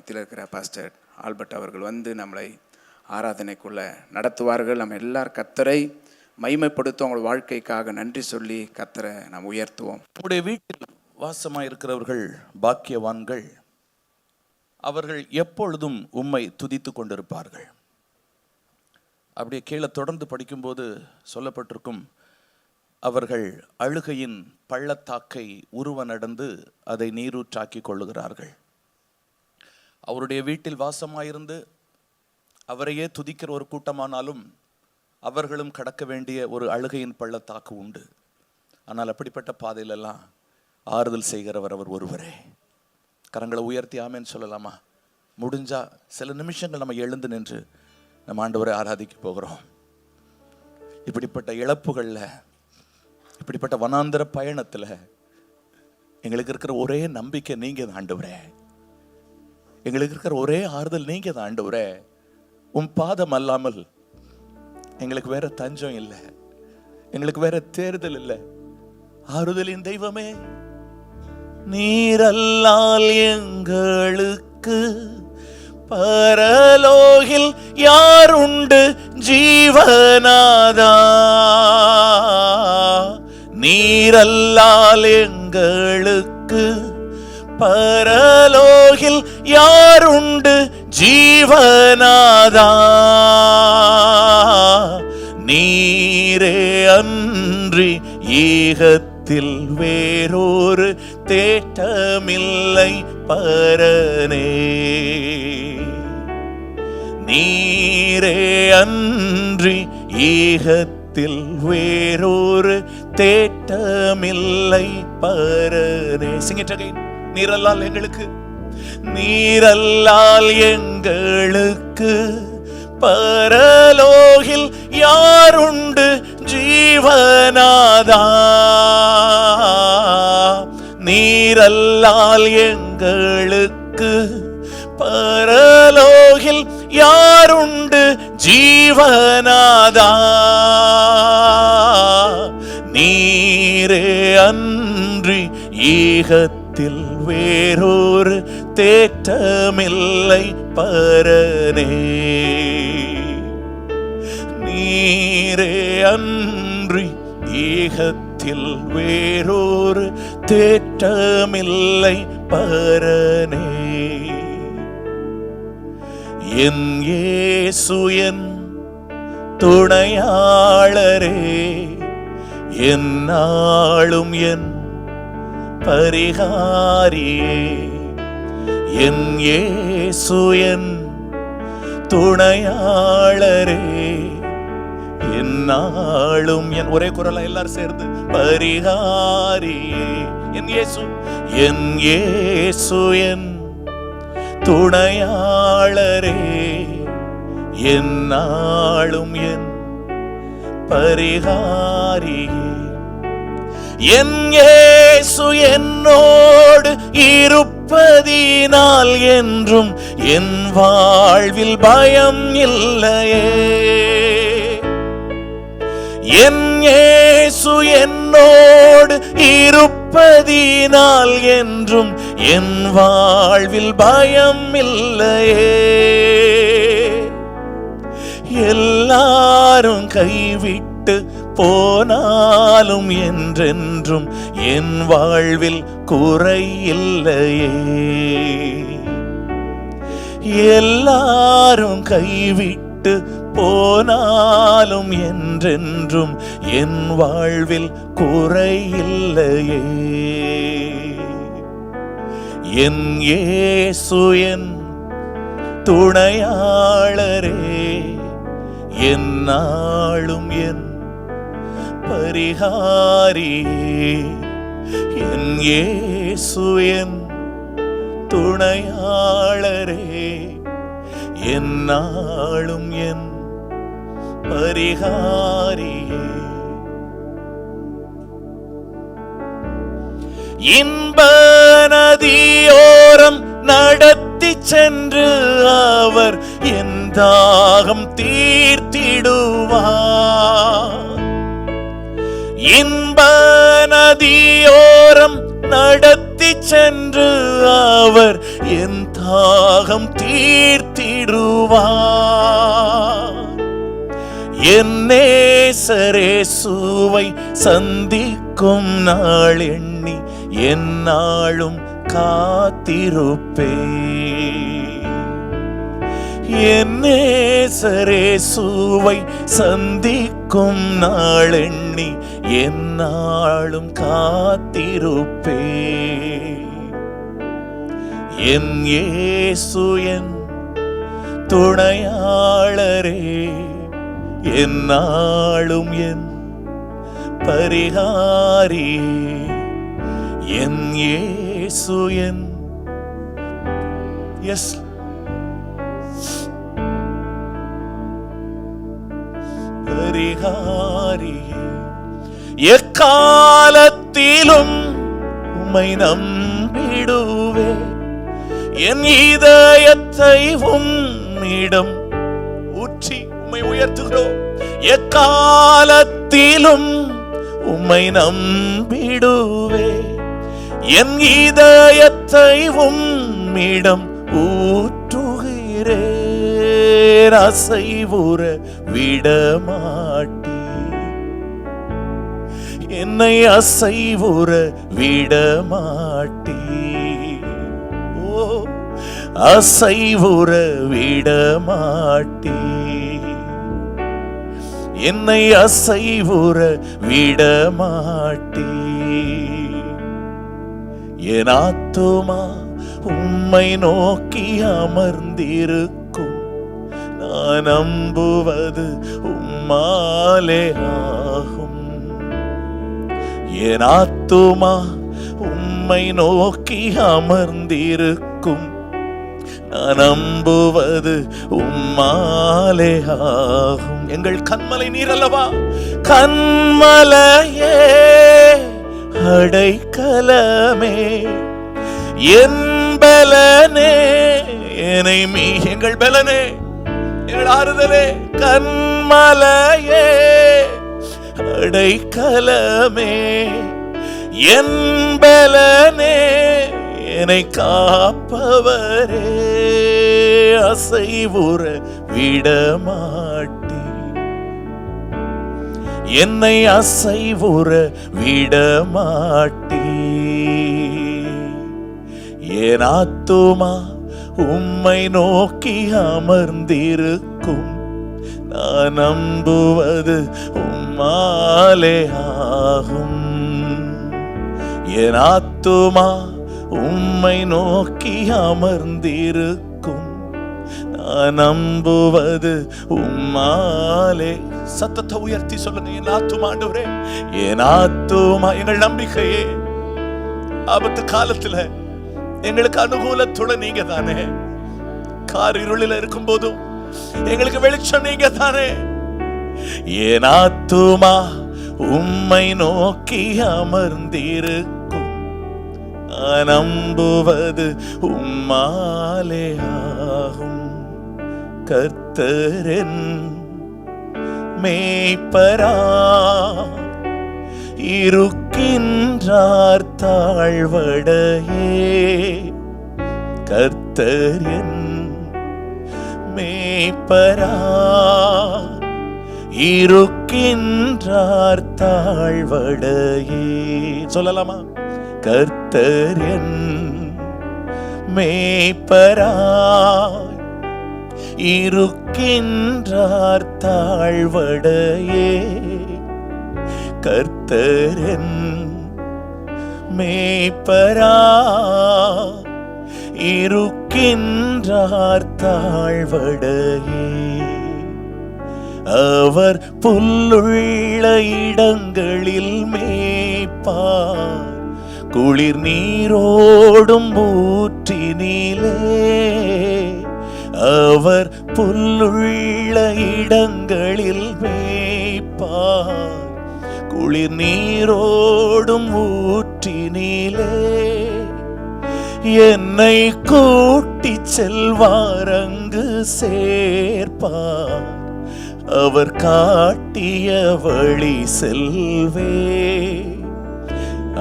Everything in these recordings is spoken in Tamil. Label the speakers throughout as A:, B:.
A: மத்தியில் இருக்கிற பாஸ்டர் ஆல்பர்ட் அவர்கள் வந்து நம்மளை ஆராதனைக்குள்ளே நடத்துவார்கள். நம்ம எல்லாரும் கர்த்தரை மகிமைப்படுத்தும் உங்கள் வாழ்க்கைக்காக நன்றி சொல்லி கர்த்தரை நாம் உயர்த்துவோம்.
B: உங்களுடைய வீட்டில் வாசமாக இருக்கிறவர்கள் பாக்கியவான்கள். அவர்கள் எப்பொழுதும் உம்மை துதித்து கொண்டிருப்பார்கள். அப்படியே கீழே தொடர்ந்து படிக்கும்போது சொல்லப்பட்டிருக்கும், அவர்கள் அழுகையின் பள்ளத்தாக்கை உருவ நடந்து அதை நீரூற்றாக்கி கொள்ளுகிறார்கள். அவருடைய வீட்டில் வாசமாயிருந்து அவரையே துதிக்கிற ஒரு கூட்டமானாலும் அவர்களும் கடக்க வேண்டிய ஒரு அழுகையின் பள்ளத்தாக்கு உண்டு. ஆனால் அப்படிப்பட்ட பாதையிலெல்லாம் ஆறுதல் செய்கிறவர் அவர் ஒருவரே. கரங்களை உயர்த்தி ஆமேன்னு சொல்லலாமா? முடிஞ்சா சில நிமிஷங்கள் நம்ம எழுந்து நின்று நம்ம ஆண்டவரை ஆராதிக்க போகிறோம். இப்படிப்பட்ட இழப்புகளில், இப்படிப்பட்ட வனாந்தர பயணத்தில் எங்களுக்கு இருக்கிற ஒரே நம்பிக்கை நீங்க தான் ஆண்டவரே. எங்களுக்கு இருக்கிற ஒரே ஆறுதல் நீங்க தான் ஆண்டவரே. உன் பாதம் அல்லாமல் எங்களுக்கு வேற தஞ்சம் இல்லை, எங்களுக்கு வேற தேர்தல் இல்லை. ஆறுதலின் தெய்வமே, நீரல்லால் எங்களுக்கு பரலோகில் யாருண்டு ஜீவனாதா? நீரல்லால் எங்களுக்கு பரலோகில் யாருண்டு ஜீவனாதா? நீரே அன்றி ஈகத்தில் வேறொரு தேட்டமில்லை பரனே. நீரே அன்றி ஈகத்தில் வேறொரு தேட்டமில்லை பரனே. Sing it again. நீரல்லால் எங்களுக்கு, நீரல்லால் எங்களுக்கு பரலோகில் யாருண்டு ஜீவனாதா? நீரல்லால் எங்களுக்கு பரலோகில் யாருண்டு ஜீவனாதா? நீரே அன்றி ஈகத்தில் வேறொரு தேட்டமில்லை பரனே. நீரே அன்றி ஈகத்தில் வேறொரு தேட்டமில்லை பரனே. என் இயேசு என் துணையாளரே, என்னாலும் என் பரிகாரியே. என் இயேசு என் துணையாளரே, என்னாலும் என், ஒரே குரலா எல்லாரும் சேர்ந்து, பரிகாரியே. என் இயேசு, என் இயேசு என் துணையாளரே, என்னாலும் என் பரிகாரியே. என் இயேசு என்னோடு இருப்பதினால் என்றும் என் வாழ்வில் பயம் இல்லையே. என் இயேசு என்னோடு இருப்பதினால் என்றும் என் வாழ்வில் பயம் இல்லையே. எல்லாரும் கைவிட்டு போனாலும் என்றென்றும் என் வாழ்வில் குறை இல்லையே. எல்லாரும் கைவிட்டு போனாலும் என்றென்றும் என் வாழ்வில் குறை இல்லையே. என் இயேசு என் துணையாளரே, என்னாலும் என் பரிகாரியே. என் இயேசு என் துணையாளரே, என்னாலும் என் பரிகாரியே. இன்ப நதியோரம் நடத்தி சென்று அவர் என் தாகம் தீர்த்திடுவார். இன்ப நதியோரம் நடத்தி சென்று அவர் என் தாகம் தீர்த்திடுவார். என் நேசரேசுவை சந்திக்கும் நாள் எண்ணி எந்நாளும் காத்திருப்பேன். என் நேசரேசுவை சந்திக்கும் நாள் எண்ணி எந்நாளும் காத்திருப்பேன். என் இயேசு என் துணையாளரே, எந்நாளும் என் பரிகாரியே. என் இயேசு என் பரிகாரியே. எக்காலத்திலும் உம்மை நம்பிடுவே, என் இதயத்தை உம்மிடம் ஊற்றி உம்மை உயர்த்துகிறோம். எக்காலத்திலும் உம்மை நம்பிடுவே, என் இதயத்தை உம்மிடம் ஊற்றுகிறேன். அசைவுற விடமாட்டே, என்னை அசைவுற விடமாட்டே. அசைவுற விடமாட்டே, என்னை அசைவுற விடமாட்டே. என் ஆத்துமா உம்மை நோக்கி அமர்ந்திருக்கும், நான் நம்புவது உம்மாலே ஆகும். என் ஆத்துமா உம்மை நோக்கி அமர்ந்திருக்கும், நான் நம்புவது உம்மாலே ஆகும். எங்கள் கன்மலை நீர் அல்லவா, கன்மலையே அடைக்கலமே, என் பலனே என்னை எங்கள் பலனே, எங்கள் ஆறுதலே. கன்மலையே அடைக்கலமே, என் பலனே என்னை காப்பவரே. அசைவுற விடமாட்டே, என்னை அசைவுற விடமாட்டே. என் ஆத்துமா உம்மை நோக்கி அமர்ந்திருக்கும், நான் நம்புவது உம்மாலே ஆகும். என் ஆத்துமா உம்மை நோக்கி அமர்ந்திருக்கும், நான் நம்புவது உம்மாலே. சத்தத்தை உயர்த்தி சொல்லுங்க, என் ஆத்துமா ஆண்டவரே, என் ஆத்துமா. எங்கள் நம்பிக்கையே ஆபத்து காலத்துல எங்களுக்கு அனுகூலத்துடன் நீங்க தானே. கார் இருளில் இருக்கும் போதும் எங்களுக்கு வெளிச்சம் நீங்க தானே. என் ஆத்துமா உம்மை நோக்கி அமர்ந்திருக்கும், நான் நம்புவது உம்மாலே ஆகும். கர்த்தரின் மேய்ப்பரா இருக்கின்றார் தாழ்வடையே. கர்த்தரின் மேய்ப்பரா இருக்கின்றார் தாழ்வடையே. சொல்லலாமா? கர்த்தரின் மேய்ப்பராய் இருக்கின்றார் தாழ்வடையே. கர்த்தரின் மேய்ப்பராய் இருக்கின்றார் தாழ்வடையே. அவர் புல்லுள்ள இடங்களில் மேய்ப்பார், குளிர் நீரோடும் ஊற்றினிலே. அவர் புல்லுள்ள இடங்களில் மேய்ப்பார், குளிர் நீரோடும் ஊற்றினிலே. என்னை கூட்டிச் செல்வார், அங்கு சேர்ப்பார், அவர் காட்டிய வழி செல்வே.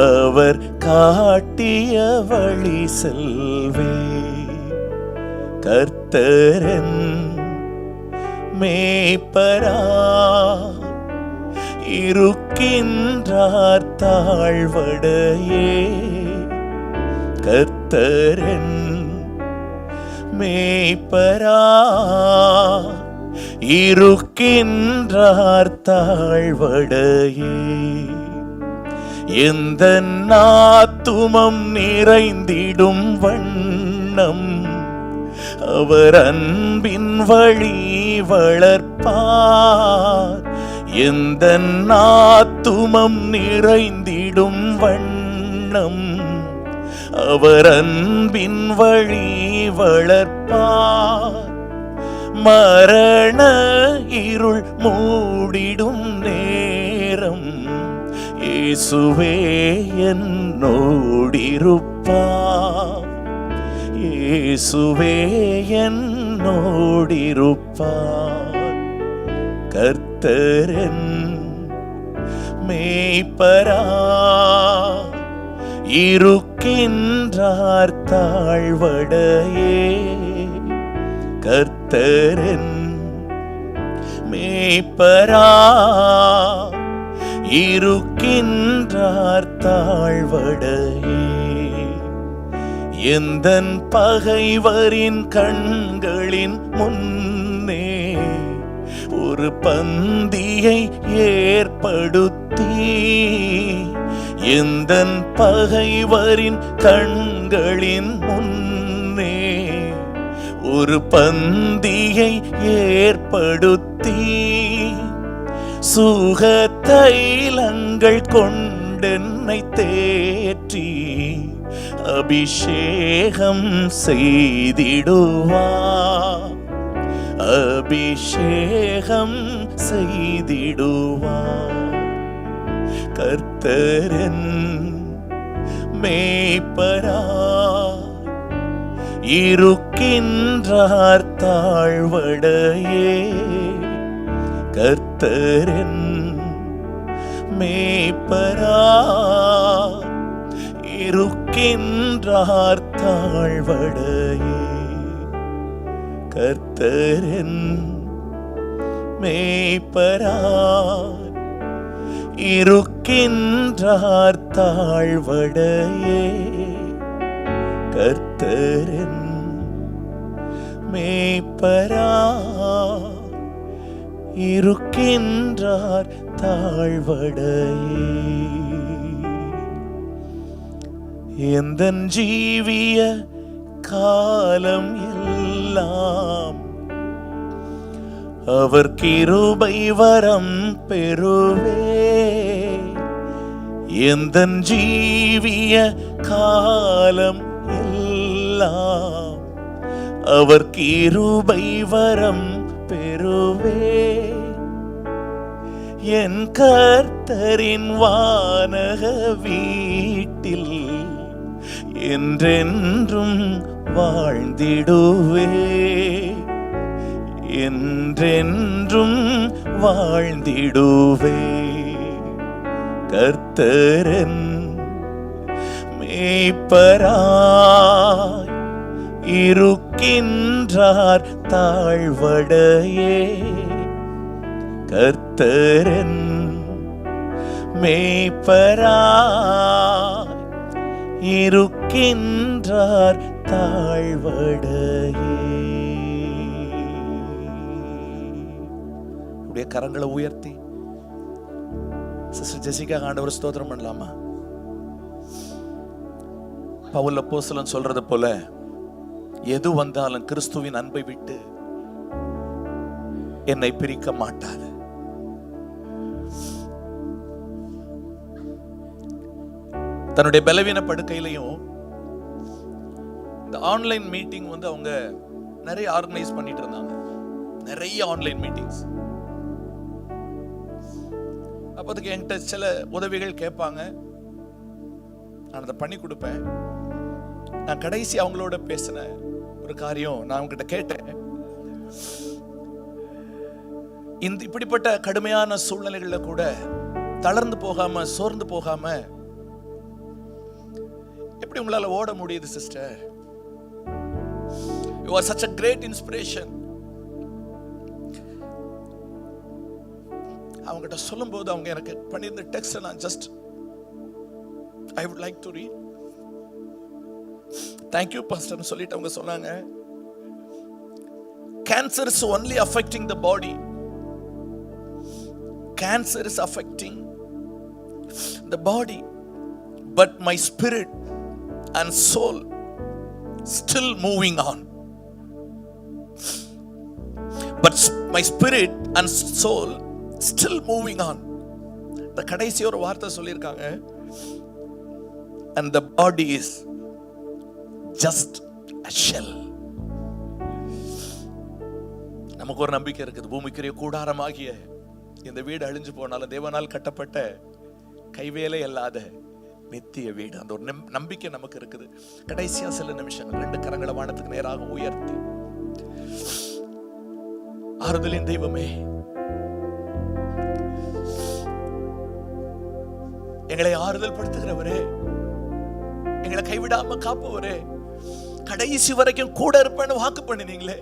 B: அவர் காட்டிய வழி செல்வே. கர்த்தரன் மேய்ப்பரா இருக்கின்றார் தாழ்வடையே. கர்த்தரன் மேய்ப்பரா இருக்கின்றார் தாழ்வடையே. எந்த ஆத்துமம் நிறைந்திடும் வண்ணம் அவர் அன்பின் வழி வளர்ப்பார். எந்த ஆத்துமம் நிறைந்திடும் வண்ணம் அவர் அன்பின் வழி வளர்ப்பார். மரண இருள் மூடிடும் நேரம் இயேசுவே என்னோடிருப்பார். இயேசுவே என்னோடிருப்பார். கர்த்தரன் மேய்ப்பரா இருக்கின்றார் தாழ்வடையே. கர்த்தரன் மேய்ப்பரா இருக்கின்றார் தாழ்வடையே. எந்தன் பகைவரின் கண்களின் முன்னே ஒரு பந்தியை ஏற்படுத்தி, எந்தன் பகைவரின் கண்களின் முன்னே ஒரு பந்தியை ஏற்படுத்தி, சுக தைலங்கள் கொண்டென்னை தேற்றி அபிஷேகம் செய்திடுவார். அபிஷேகம் செய்திடுவார். கர்த்தரன் மேய்ப்பரா இருக்கின்றார் தாழ்வடையே. கர்த்தரன் மேய்ப்பரா இருக்கின்றார் தாழ்வடையே. கர்த்தரன் மேய்ப்பரா இருக்கின்றார் தாழ்வடையே. கர்த்தரன் மேய்ப்பரா இருக்கின்றார் தாழ்வடையே. எந்தன் ஜீவிய காலம் எல்லாம் அவர் கிருபை வரம் பெறுவே. எந்தன் ஜீவிய காலம் எல்லாம் அவர் கிருபை வரம் பெறுவே. என் கர்த்தரின் வானக வீட்டில் என்றென்றும் வாழ்ந்திடுவே. என்றென்றும் வாழ்ந்திடுவே. கர்த்தரன் மேய்ப்பராய் இருக்கின்றார் தாழ்வடையே. கர்த்தரன் மேய்ப்பராய் இருக்கின்றார் தாழ்வடையே. அப்படியே கரங்களை உயர்த்தி சிஸ்டர் ஜெசிகா ஆண்டவர் ஸ்தோத்திரம் பண்ணலாமா? பவுல் அப்போஸ்தலன் சொல்றது போல, எது வந்தாலும் கிறிஸ்துவின் அன்பை விட்டு என்னை பிரிக்க மாட்டாது. தன்னுடைய பலவீன படுக்கையிலையும் இந்த ஆன்லைன் மீட்டிங் வந்து அவங்க நிறைய ஆர்கனைஸ் பண்ணிட்டு இருந்தாங்க. நிறைய ஆன்லைன் மீட்டிங்ஸ். அப்போ அதுக்கு என்கிட்ட சில உதவிகள் கேட்பாங்க, நான் அதை பண்ணி கொடுப்பேன். நான் கடைசி அவங்களோட பேசின ஒரு காரியம் நான் அவங்ககிட்ட கேட்டேன், இந்த இப்படிப்பட்ட கடுமையான சூழ்நிலைகள்ல கூட தளர்ந்து போகாம சோர்ந்து போகாம எப்படி உங்களால ஓட முடியுது sister? You are such a great inspiration. அவங்ககிட்ட சொல்லும்போது அவங்க எனக்கு பண்ணியிருந்த டெக்ஸ்ட் நான் just I would like to read. Thank you pastor னு சொல்லிட்டு அவங்க சொன்னாங்க, cancer is only affecting the body. Cancer is affecting the body, but my spirit and soul still moving on. But my spirit and soul still moving on. The கடைசி ஒரு வார்த்தை சொல்லியிருக்காங்க, and the body is just a shell. நமக்கு ஒரு நம்பிக்கை இருக்குது, பூமிக்குரிய கூடாரமாகிய இந்த வீடு அழிஞ்சு போனாலும் தேவனால் கட்டப்பட்ட கைவேலை அல்லாத நித்திய வீடு. அந்த ஒரு நம்பிக்கை நமக்கு இருக்குது. கடைசியா சில நிமிஷங்கள் 2 கரங்களை வானத்துக்கு நேராக உயர்த்தி, ஆறுதலின் தெய்வமே, எங்களை ஆறுதல் படுத்துகிறவரே, எங்களை கைவிடாம காப்பவரே, கடைசி வரைக்கும் கூட இருப்பேன்னு வாக்கு பண்ணினீங்களே.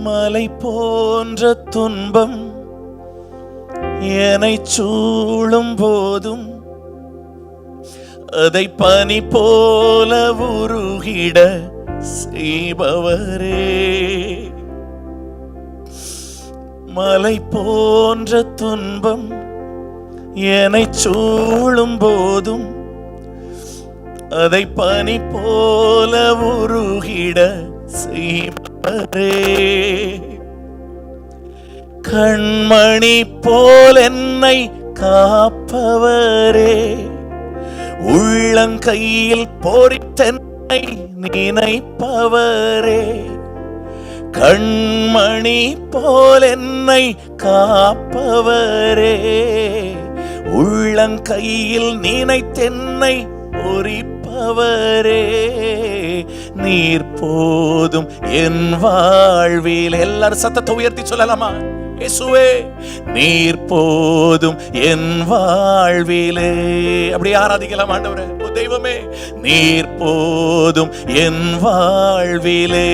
B: மலை போன்ற துன்பம் என்னை சூழும் போதும் அதை பனி போல உருகிட செய்பவரே. மலை போன்ற துன்பம் என்னை சூழும் போதும் அதை பனி போல உருகிட செய்பவரே. கண்மணி போல் என்னை காப்பவரே, உள்ளங்கையில் பொறித்தென்னை நினைப்பவரே. கண்மணி போல் என்னை காப்பவரே, உள்ளங்கையில் நினைத்தென்னை பொறிப்பவரே. நீர் போதும் என் வாழ்வில். எல்லாரும் சத்தத்தை உயர்த்தி சொல்லலாமா? இயேசுவே நீர் போதும் என் வாழ்விலே. அப்படி ஆராதிக்கலாம் ஆண்டவரே. ஓ தெய்வமே, நீர் போதும் என் வாழ்விலே.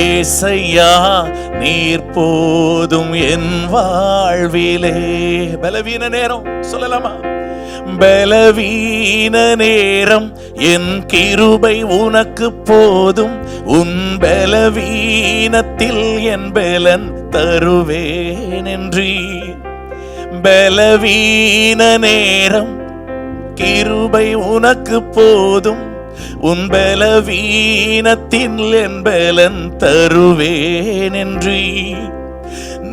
B: ஏசையா நீர் போதும் என் வாழ்விலே. பலவீன நேரம் சொல்லலாமா? பலவீன நேரம் என் கிருபை உனக்கு போதும். உன் பலவீனத்தில் என் பலன் தருவேன் என்றீர். பலவீன நேரம் கிருபை உனக்கு போதும். உன் பலவீனத்தில் என் பலன் தருவேன் என்றீர்.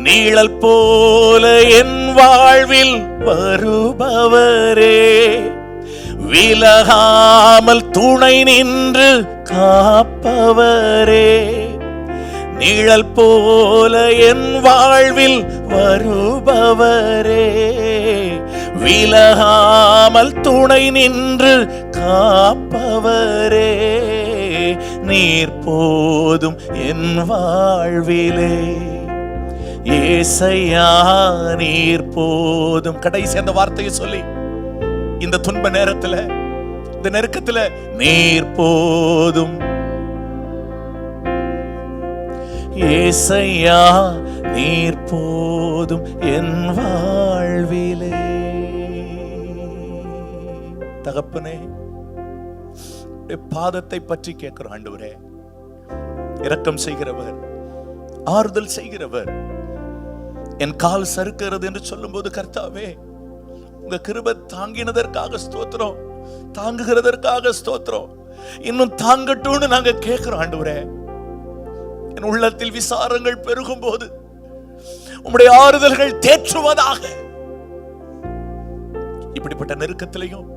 B: நீழல் போல என் வாழ்வில் வருபவரே, விலகாமல் துணை நின்று காப்பவரே. நிழல் போல என் வாழ்வில் வருபவரே, விலகாமல் துணை நின்று காப்பவரே. நீர் போதும் என் வாழ்விலே. ஏசையா நீர் போதும். கடைசி அந்த வார்த்தையை சொல்லி இந்த துன்ப நேரத்துல, இந்த நெருக்கத்துல, நீர் போதும். ஏசையா நீர் போதும் என் வாழ்விலே. தகப்பனே, பாதத்தை பற்றி கேட்கிறோம் ஆண்டவரே. இரக்கம் செய்கிறவர், ஆறுதல் செய்கிறவர். என் கால் சறுக்கிறது என்று சொல்லும் போது கர்த்தாவே, உங்க கிருபை தாங்கினதற்காக ஸ்தோத்திரம், தாங்குகிறதற்காக ஸ்தோத்திரம். இன்னும் தாங்கட்டும்னு நாங்க கேட்கிறோம் ஆண்டவரே. என் உள்ளத்தில் விசாரங்கள் பெருகும் போது உம்முடைய ஆறுதல்கள் தேற்றுவதாக. இப்படிப்பட்ட நெருக்கத்திலையும்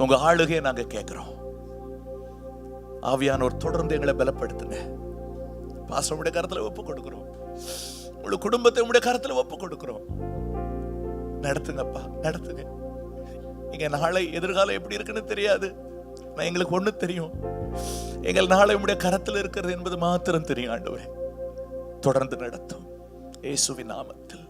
B: உங்க ஆளுகையை நாங்க கேட்கிறோம். ஆவியானோர் தொடர்ந்து எங்களை பலப்படுத்துங்க. பாஸ்டர் உடைய கரத்துல ஒப்பு கொடுக்கிறோம். உங்க குடும்பத்தை உடைய கரத்துல ஒப்பு கொடுக்கிறோம். நடத்துங்கப்பா, நடத்துங்க. எங்க நாளை எதிர்காலம் எப்படி இருக்குன்னு தெரியாது. நான் எங்களுக்கு ஒண்ணு தெரியும், எங்கள் நாளை உடைய கரத்தில் இருக்கிறது என்பது மாத்திரம் தெரியும் ஆண்டவரே. தொடர்ந்து நடத்தும் இயேசுவின் நாமத்தில்.